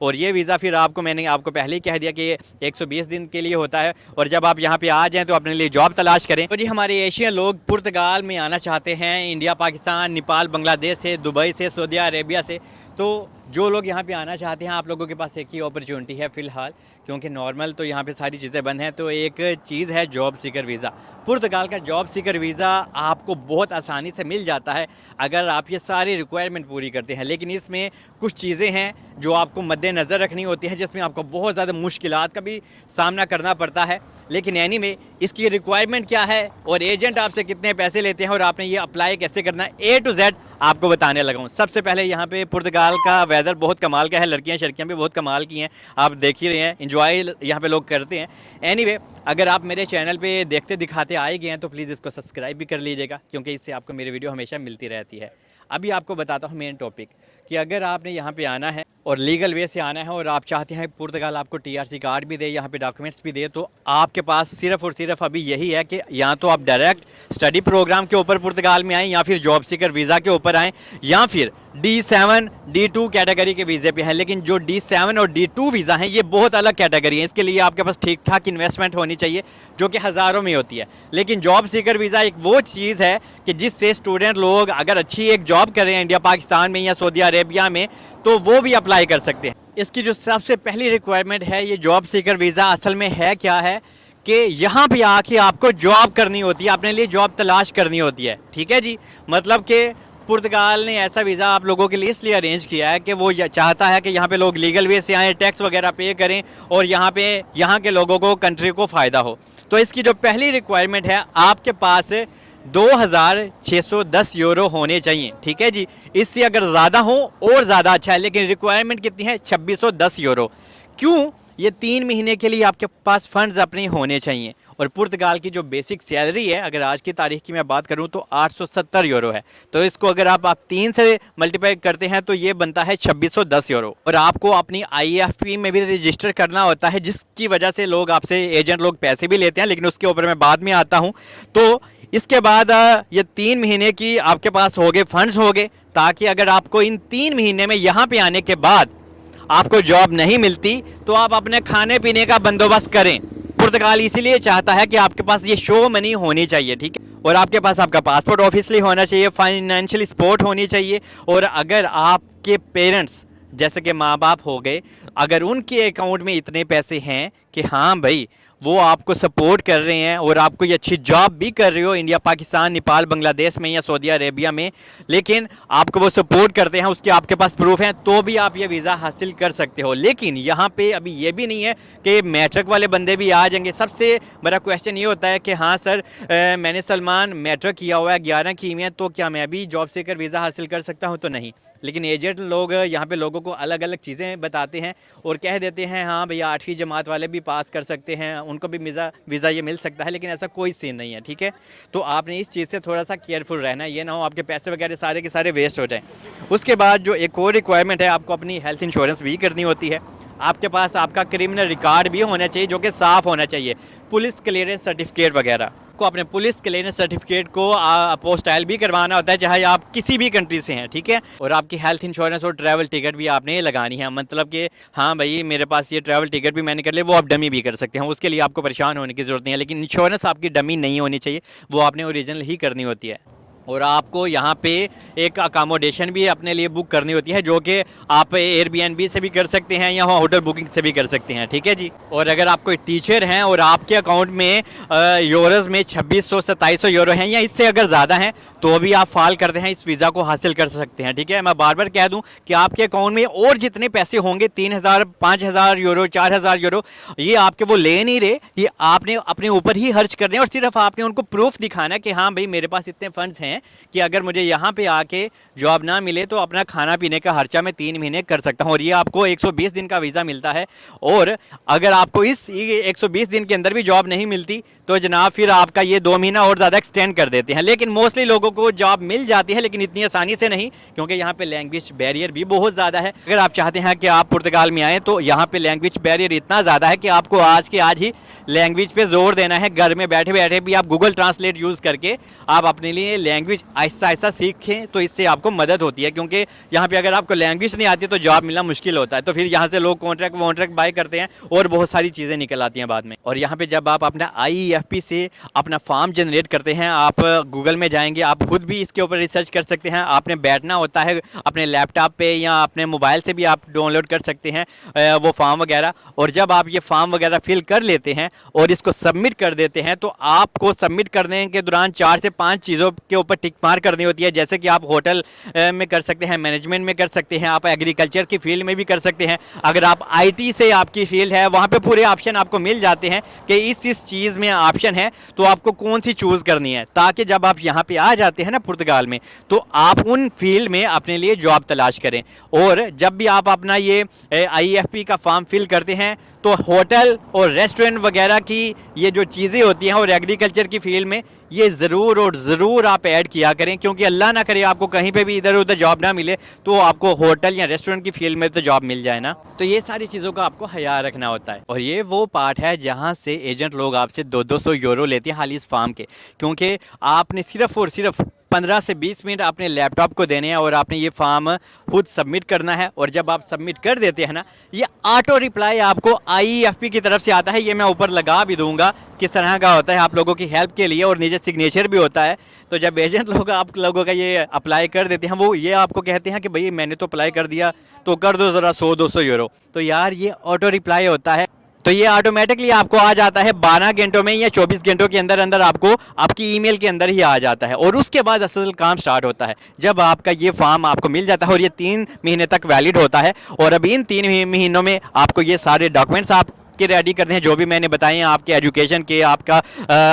और ये वीज़ा फिर आपको, मैंने आपको पहले ही कह दिया कि 120 दिन के लिए होता है। और जब आप यहाँ पे आ जाएँ तो अपने लिए जॉब तलाश करें। तो जी हमारे एशियन लोग पुर्तगाल में आना चाहते हैं, इंडिया, पाकिस्तान, नेपाल, बांग्लादेश से, दुबई से, सऊदी अरेबिया से। तो जो लोग यहाँ पे आना चाहते हैं, आप लोगों के पास एक ही अपॉर्चुनिटी है फ़िलहाल, क्योंकि नॉर्मल तो यहाँ पे सारी चीज़ें बंद हैं। तो एक चीज़ है जॉब सीकर वीज़ा। पुर्तगाल का जॉब सीकर वीज़ा आपको बहुत आसानी से मिल जाता है अगर आप ये सारी रिक्वायरमेंट पूरी करते हैं। लेकिन इसमें कुछ चीज़ें हैं जो आपको मद्देनज़र रखनी होती है, जिसमें आपको बहुत ज़्यादा मुश्किलात का भी सामना करना पड़ता है। लेकिन एनीवे, इसकी रिक्वायरमेंट क्या है और एजेंट आपसे कितने पैसे लेते हैं और आपने ये अप्लाई कैसे करना है, ए टू जेड आपको बताने लगा हूँ। सबसे पहले यहाँ पे पुर्तगाल का वेदर बहुत कमाल का है, लड़कियाँ शड़कियाँ भी बहुत कमाल की हैं, आप देख ही रहे हैं, एंजॉय यहाँ पे लोग करते हैं। एनीवे, अगर आप मेरे चैनल पे देखते दिखाते आए गए हैं तो प्लीज़ इसको सब्सक्राइब भी कर लीजिएगा, क्योंकि इससे आपको मेरी वीडियो हमेशा मिलती रहती है। अभी आपको बताता हूँ मेन टॉपिक, कि अगर आपने यहाँ पे आना है और लीगल वे से आना है और आप चाहते हैं पुर्तगाल आपको TRC कार्ड भी दे, यहाँ पे डॉक्यूमेंट्स भी दे, तो आपके पास सिर्फ़ और सिर्फ अभी यही है कि या तो आप डायरेक्ट स्टडी प्रोग्राम के ऊपर पुर्तगाल में आएँ, या फिर जॉब सीकर वीज़ा के ऊपर आएँ, या फिर D7 D2 कैटेगरी के वीज़े पे हैं। लेकिन जो D7 और D2 वीज़ा हैं ये बहुत अलग कैटेगरी है, इसके लिए आपके पास ठीक ठाक इन्वेस्टमेंट होनी चाहिए, जो कि हज़ारों में होती है। लेकिन जॉब सीकर वीज़ा एक वो चीज़ है कि जिससे स्टूडेंट लोग अगर अच्छी एक जॉब कर रहे हैं इंडिया, पाकिस्तान में या सऊदी अरेबिया में, तो वो भी अप्लाई कर सकते हैं। इसकी जो सबसे पहली रिक्वायरमेंट है, ये जॉब सीकर वीज़ा असल में है क्या है कि यहाँ पे आके आपको जॉब करनी होती है, अपने लिए जॉब तलाश करनी होती है। ठीक है जी, मतलब कि पुर्तगाल ने ऐसा वीज़ा आप लोगों के लिए इसलिए अरेंज किया है कि वो चाहता है कि यहाँ पे लोग लीगल वे से आएँ, टैक्स वगैरह पे करें और यहाँ के लोगों को, कंट्री को फ़ायदा हो। तो इसकी जो पहली रिक्वायरमेंट है, आपके पास 2610 यूरो होने चाहिए। ठीक है जी, इससे अगर ज़्यादा हो और ज़्यादा अच्छा है, लेकिन रिक्वायरमेंट कितनी है? 2610 यूरो। क्यों? ये 3 महीने के लिए आपके पास फंड्स अपने होने चाहिए। और पुर्तगाल की जो बेसिक सैलरी है, अगर आज की तारीख की मैं बात करूं तो 870 यूरो है। तो इसको अगर आप 3 से मल्टीप्लाई करते हैं तो ये बनता है 2610 यूरो। और आपको अपनी IFP में भी रजिस्टर करना होता है, जिसकी वजह से लोग आपसे, एजेंट लोग पैसे भी लेते हैं, लेकिन उसके ऊपर मैं बाद में आता हूँ। तो इसके बाद ये 3 महीने की आपके पास हो गए, फंड्स हो गए, ताकि अगर आपको इन 3 महीने में यहाँ पे आने के बाद आपको जॉब नहीं मिलती तो आप अपने खाने पीने का बंदोबस्त करें। पुर्तगाल इसीलिए चाहता है कि आपके पास ये शो मनी होनी चाहिए। ठीक है, और आपके पास आपका पासपोर्ट ऑफिशियली होना चाहिए, फाइनेंशियल सपोर्ट होनी चाहिए। और अगर आपके पेरेंट्स, जैसे कि माँ बाप हो गए, अगर उनके अकाउंट में इतने पैसे हैं कि हाँ भाई वो आपको सपोर्ट कर रहे हैं और आप कोई अच्छी जॉब भी कर रहे हो इंडिया, पाकिस्तान, नेपाल, बांग्लादेश में या सऊदी अरेबिया में, लेकिन आपको वो सपोर्ट करते हैं, उसके आपके पास प्रूफ हैं, तो भी आप ये वीज़ा हासिल कर सकते हो। लेकिन यहाँ पे अभी ये भी नहीं है कि मैट्रिक वाले बंदे भी आ जाएंगे। सबसे बड़ा क्वेश्चन ये होता है कि हाँ सर, मैंने सलमान मैट्रिक किया हुआ है, 11 की हुई है, तो क्या मैं भी जॉब सीकर वीज़ा हासिल कर सकता हूँ? तो नहीं। लेकिन एजेंट लोग यहाँ पे लोगों को अलग अलग चीज़ें बताते हैं और कह देते हैं हाँ भैया 8वीं जमात वाले भी पास कर सकते हैं, उनको भी वीज़ा ये मिल सकता है, लेकिन ऐसा कोई सीन नहीं है। ठीक है, तो आपने इस चीज़ से थोड़ा सा केयरफुल रहना है, ये ना हो आपके पैसे वगैरह सारे के सारे वेस्ट हो जाएं। उसके बाद जो एक और रिक्वायरमेंट है, आपको अपनी हेल्थ इंश्योरेंस भी करनी होती है। आपके पास आपका क्रिमिनल रिकॉर्ड भी होना चाहिए, जो कि साफ़ होना चाहिए, पुलिस क्लियरेंस सर्टिफिकेट वगैरह। को अपने पुलिस क्लियरेंस सर्टिफिकेट को अपोस्टाइल भी करवाना होता है, चाहे आप किसी भी कंट्री से हैं। ठीक है, और आपकी हेल्थ इंश्योरेंस और ट्रैवल टिकट भी आपने लगानी है। मतलब कि हाँ भाई मेरे पास ये ट्रैवल टिकट भी मैंने कर लिया, वो आप डमी भी कर सकते हैं, उसके लिए आपको परेशान होने की ज़रूरत नहीं है। लेकिन इंश्योरेंस आपकी डमी नहीं होनी चाहिए, वो आपने ओरिजिनल ही करनी होती है। और आपको यहाँ पे एक अकामोडेशन भी अपने लिए बुक करनी होती है, जो कि आप एयरबीएनबी से भी कर सकते हैं या होटल बुकिंग से भी कर सकते हैं। ठीक है जी, और अगर आप कोई टीचर हैं और आपके अकाउंट में यूरोज़ में 2600-2700 यूरो हैं या इससे अगर ज़्यादा हैं, तो भी आप फाल करते हैं, इस वीज़ा को हासिल कर सकते हैं। ठीक है, मैं बार बार कह दूं कि आपके अकाउंट में और जितने पैसे होंगे, 3000, 5000 यूरो, 4000 यूरो, ये आपके वो ले नहीं रहे, ये आपने अपने ऊपर ही खर्च करने, और सिर्फ आपने उनको प्रूफ दिखाना है कि हाँ भाई मेरे पास इतने फंड्स हैं कि अगर मुझे यहाँ पे आके जॉब ना मिले तो अपना खाना पीने का खर्चा मैं 3 महीने कर सकता हूँ। और ये आपको 120 दिन का वीज़ा मिलता है। और अगर आपको इस 120 दिन के अंदर भी जॉब नहीं मिलती तो जनाब फिर आपका ये 2 महीना और ज़्यादा एक्सटेंड कर देते हैं। लेकिन मोस्टली लोगों को जॉब मिल जाती है, लेकिन इतनी आसानी से नहीं, क्योंकि यहाँ पे लैंग्वेज बैरियर भी बहुत ज़्यादा है। अगर आप चाहते हैं कि आप पुर्तगाल में आएँ तो यहाँ पे लैंग्वेज बैरियर इतना ज़्यादा है कि आपको आज के आज ही लैंग्वेज पे जोर देना है। घर में बैठे बैठे भी आप गूगल ट्रांसलेट यूज़ करके आप अपने लिए लैंग्वेज आहिस्ता आहिस्ता सीखें, तो इससे आपको मदद होती है। क्योंकि यहाँ पे अगर आपको लैंग्वेज नहीं आती तो जॉब मिलना मुश्किल होता है, तो फिर यहाँ से लोग कॉन्ट्रैक्ट वॉन्ट्रैक्ट बाय करते हैं और बहुत सारी चीज़ें निकल आती हैं बाद में। और यहाँ पे जब आप अपना IEFP से अपना फॉर्म जनरेट करते हैं, आप गूगल में जाएंगे, आप खुद भी इसके ऊपर रिसर्च कर सकते हैं। आपने बैठना होता है अपने लैपटॉप पे या अपने मोबाइल से भी आप डाउनलोड कर सकते हैं वो फॉर्म वगैरह। और जब आप ये फॉर्म वगैरह फिल कर लेते हैं और इसको सबमिट कर देते हैं, तो आपको सबमिट करने के दौरान 4 से 5 चीज़ों के ऊपर टिक मार्क करनी होती है। जैसे कि आप होटल में कर सकते हैं, मैनेजमेंट में कर सकते हैं, आप एग्रीकल्चर की फील्ड में भी कर सकते हैं। अगर आप IT से आपकी फील्ड है, वहाँ पे पूरे ऑप्शन आपको मिल जाते हैं कि इस चीज़ में ऑप्शन है, तो आपको कौन सी चूज़ करनी है, ताकि जब आप यहाँ पे आ जाते हैं ना पुर्तगाल में, तो आप उन फील्ड में अपने लिए जॉब तलाश करें। और जब भी आप अपना ये IEFP का फॉर्म फिल करते हैं, तो होटल और रेस्टोरेंट वगैरह की ये जो चीज़ें होती हैं और एग्रीकल्चर की फील्ड में ये ज़रूर और ज़रूर आप ऐड किया करें, क्योंकि अल्लाह ना करे आपको कहीं पे भी इधर उधर जॉब ना मिले, तो आपको होटल या रेस्टोरेंट की फील्ड में तो जॉब मिल जाए ना। तो ये सारी चीज़ों का आपको ख्याल रखना होता है। और ये वो पार्ट है जहाँ से एजेंट लोग आपसे 200-200 यूरो लेते हैं खाली इस फॉर्म के, क्योंकि आपने सिर्फ़ और सिर्फ 15 से 20 मिनट अपने लैपटॉप को देने हैं और आपने ये फॉर्म खुद सबमिट करना है। और जब आप सबमिट कर देते हैं ना, ये ऑटो रिप्लाई आपको IEFP की तरफ से आता है। ये मैं ऊपर लगा भी दूंगा किस तरह का होता है आप लोगों की हेल्प के लिए, और नीचे सिग्नेचर भी होता है। तो जब एजेंट लोग आप लोगों का ये अप्लाई कर देते हैं, वो ये आपको कहते हैं कि भाई मैंने तो अप्लाई कर दिया, तो कर दो ज़रा 100-200 यूरो। तो यार ये ऑटो रिप्लाई होता है, तो ये ऑटोमेटिकली आपको आ जाता है 12 घंटों में या 24 घंटों के अंदर अंदर आपको आपकी ईमेल के अंदर ही आ जाता है। और उसके बाद असल काम स्टार्ट होता है, जब आपका ये फॉर्म आपको मिल जाता है और ये 3 महीने तक वैलिड होता है। और अब इन 3 महीनों में आपको ये सारे डॉक्यूमेंट्स आप के रेडी करते हैं, जो भी मैंने बताए हैं आपके एजुकेशन के, आपका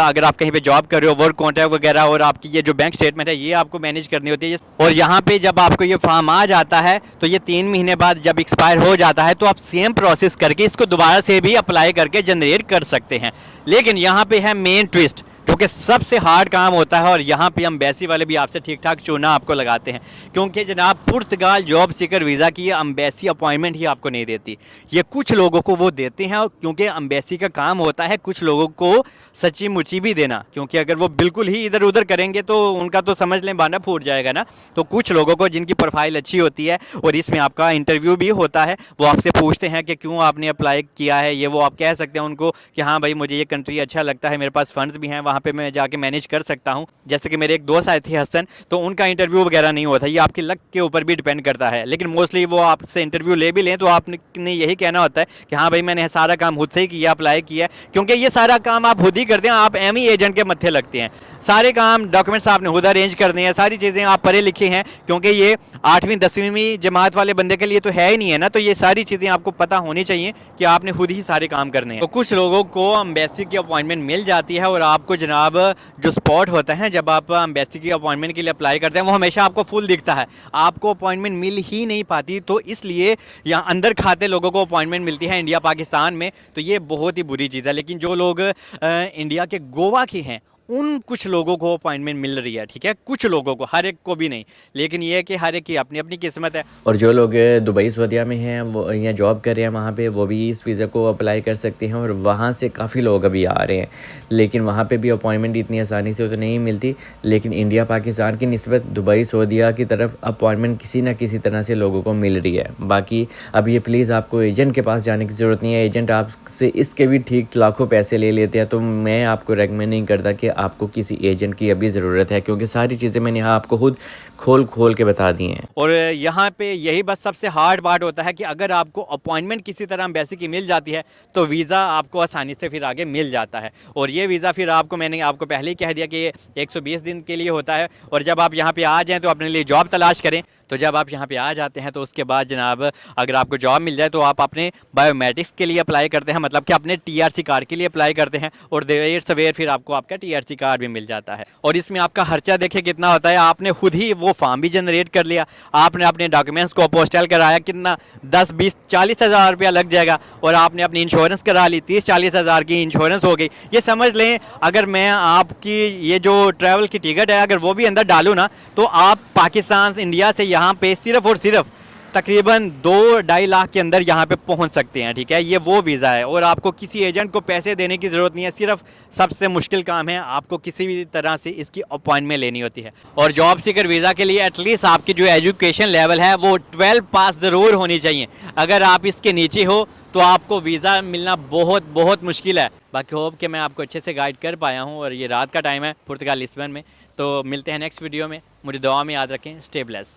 अगर आप कहीं पे जॉब कर रहे हो, वर्क कॉन्ट्रैक्ट वगैरह, और आपकी ये जो बैंक स्टेटमेंट है ये आपको मैनेज करनी होती है। और यहाँ पे जब आपको ये फॉर्म आ जाता है, तो ये 3 महीने बाद जब एक्सपायर हो जाता है, तो आप सेम प्रोसेस करके इसको दोबारा से भी अप्लाई करके जनरेट कर सकते हैं। लेकिन यहाँ पे है मेन ट्विस्ट, जो कि सबसे हार्ड काम होता है। और यहाँ पे एम्बेसी वाले भी आपसे ठीक ठाक चूना आपको लगाते हैं, क्योंकि जनाब पुर्तगाल जॉब सीकर वीज़ा की एम्बेसी अपॉइंटमेंट ही आपको नहीं देती। ये कुछ लोगों को वो देते हैं, क्योंकि एम्बेसी का काम होता है कुछ लोगों को सच्ची मुची भी देना, क्योंकि अगर वो बिल्कुल ही इधर उधर करेंगे तो उनका तो समझ लें बाना फूट जाएगा ना। तो कुछ लोगों को जिनकी प्रोफाइल अच्छी होती है और इसमें आपका इंटरव्यू भी होता है, वो आपसे पूछते हैं कि क्यों आपने अप्लाई किया है। ये वो आप कह सकते हैं उनको कि हाँ भाई मुझे ये कंट्री अच्छा लगता है, मेरे पास फंड्स भी हैं, वहाँ पे मैं जाके मैनेज कर सकता हूँ। जैसे कि मेरे एक दोस्त आए थे हसन, तो उनका इंटरव्यू वगैरह नहीं होता, ये आपकी लक के ऊपर भी डिपेंड करता है। लेकिन मोस्टली वो आपसे इंटरव्यू ले भी लें तो आपने यही कहना होता है कि हाँ भाई मैंने सारा काम खुद से ही किया, अप्लाई किया, क्योंकि ये सारा काम आप खुद ही करते हैं, आप एम ही एजेंट के मत्थे लगते हैं। सारे काम डॉक्यूमेंट्स आपने खुद अरेंज करने हैं, सारी चीज़ें आप पढ़े लिखे हैं, क्योंकि ये 8वीं 10वीं जमात वाले बंदे के लिए तो है ही नहीं है ना। तो ये सारी चीज़ें आपको पता होनी चाहिए कि आपने खुद ही सारे काम करने हैं। तो कुछ लोगों को एम्बेसी की अपॉइंटमेंट मिल जाती है, और आपको जनाब जो स्पॉट होता है जब आप एम्बेसी की अपॉइंटमेंट के लिए अप्लाई करते हैं, वो हमेशा आपको फुल दिखता है, आपको अपॉइंटमेंट मिल ही नहीं पाती। तो इसलिए यहाँ अंदर खाते लोगों को अपॉइंटमेंट मिलती है इंडिया पाकिस्तान में, तो ये बहुत ही बुरी चीज़ है। लेकिन जो लोग इंडिया के गोवा के हैं, उन कुछ लोगों को अपॉइंटमेंट मिल रही है, ठीक है, कुछ लोगों को, हर एक को भी नहीं। लेकिन ये है कि हर एक की अपनी अपनी किस्मत है। और जो लोग दुबई सऊदीया में हैं, वो यहाँ जॉब कर रहे हैं, वहाँ पे वो भी इस वीज़ा को अप्लाई कर सकते हैं। और वहाँ से काफ़ी लोग अभी आ रहे हैं, लेकिन वहाँ पे भी अपॉइंटमेंट इतनी आसानी से तो नहीं मिलती। लेकिन इंडिया पाकिस्तान की निस्बत दुबई सऊदीया की तरफ अपॉइंटमेंट किसी न किसी तरह से लोगों को मिल रही है। बाकी अब ये प्लीज़ आपको एजेंट के पास जाने की ज़रूरत नहीं है, एजेंट आपसे इसके भी ठीक लाखों पैसे ले लेते हैं। तो मैं आपको रेकमेंड नहीं करता कि आपको किसी एजेंट की अभी ज़रूरत है, क्योंकि सारी चीज़ें मैंने यहाँ आपको खुद खोल के बता दी हैं। और यहाँ पे यही बस सबसे हार्ड पार्ट होता है कि अगर आपको अपॉइंटमेंट किसी तरह एम्बेसी की मिल जाती है, तो वीज़ा आपको आसानी से फिर आगे मिल जाता है। और ये वीज़ा फिर आपको, मैंने आपको पहले ही कह दिया कि ये 120 दिन के लिए होता है। और जब आप यहाँ पे आ जाएँ तो अपने लिए जॉब तलाश करें। तो जब आप यहाँ पे आ जाते हैं तो उसके बाद जनाब अगर आपको जॉब मिल जाए तो आप अपने बायोमेट्रिक्स के लिए अप्लाई करते हैं, मतलब कि अपने TRC कार्ड के लिए अप्लाई करते हैं, और देर सवेर फिर आपको आपका TRC कार्ड भी मिल जाता है। और इसमें आपका खर्चा देखिए कितना होता है, आपने खुद ही वो वो फॉर्म भी जनरेट कर लिया, आपने अपने डॉक्यूमेंट्स को पोस्टल कराया, कितना 10-20-40 हज़ार रुपया लग जाएगा, और आपने अपनी इंश्योरेंस करा ली, 30-40 हज़ार की इंश्योरेंस हो गई। ये समझ लें अगर मैं आपकी ये जो ट्रैवल की टिकट है अगर वो भी अंदर डालूँ ना, तो आप पाकिस्तान से इंडिया से यहाँ पे सिर्फ़ और सिर्फ तकरीबन 2-2.5 लाख के अंदर यहाँ पे पहुँच सकते हैं। ठीक है, ये वो वीज़ा है और आपको किसी एजेंट को पैसे देने की ज़रूरत नहीं है। सिर्फ सबसे मुश्किल काम है आपको किसी भी तरह से इसकी अपॉइंटमेंट लेनी होती है। और जॉब सीकर वीज़ा के लिए एटलीस्ट आपकी जो एजुकेशन लेवल है वो 12 पास ज़रूर होनी चाहिए। अगर आप इसके नीचे हो तो आपको वीज़ा मिलना बहुत बहुत मुश्किल है। बाकी होप कि मैं आपको अच्छे से गाइड कर पाया हूँ। और ये रात का टाइम है पुर्तगाल लिस्बन में। तो मिलते हैं नेक्स्ट वीडियो में। मुझे दुआ में याद रखें। Stay bless.